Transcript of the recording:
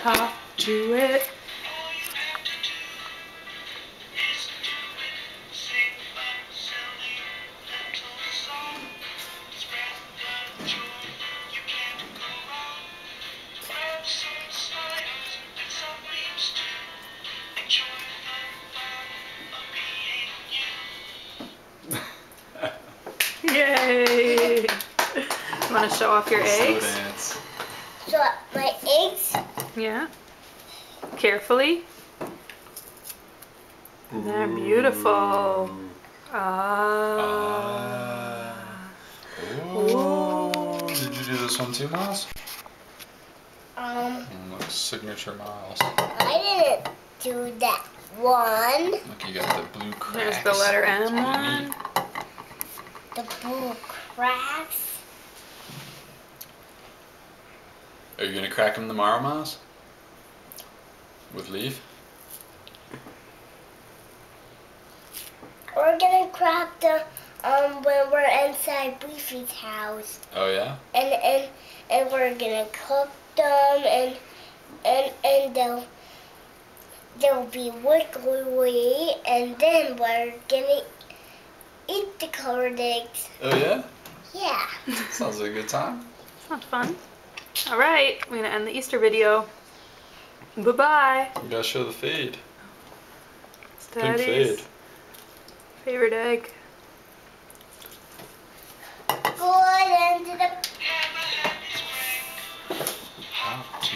Hop to it. Yay! You want to show off your eggs? Slow dance. So my eggs. Yeah. Carefully. They're beautiful. Ooh. Did you do this one too, Miles? Looks signature Miles. I didn't do that one. Look, you got the blue cracks. There's the letter M one. The blue cracks. Are you gonna crack them tomorrow, Miles? With Leaf? We're gonna crack them when we're inside Beefy's house. Oh yeah? And we're gonna cook them and they'll be wiggly and then we're gonna eat the colored eggs. Oh yeah? Yeah. Sounds like a good time. Sounds fun. Alright, we're gonna end the Easter video. Bye-bye. You gotta show the fade. Pink Daddy's fade. favorite egg. Good, ended up. Hop to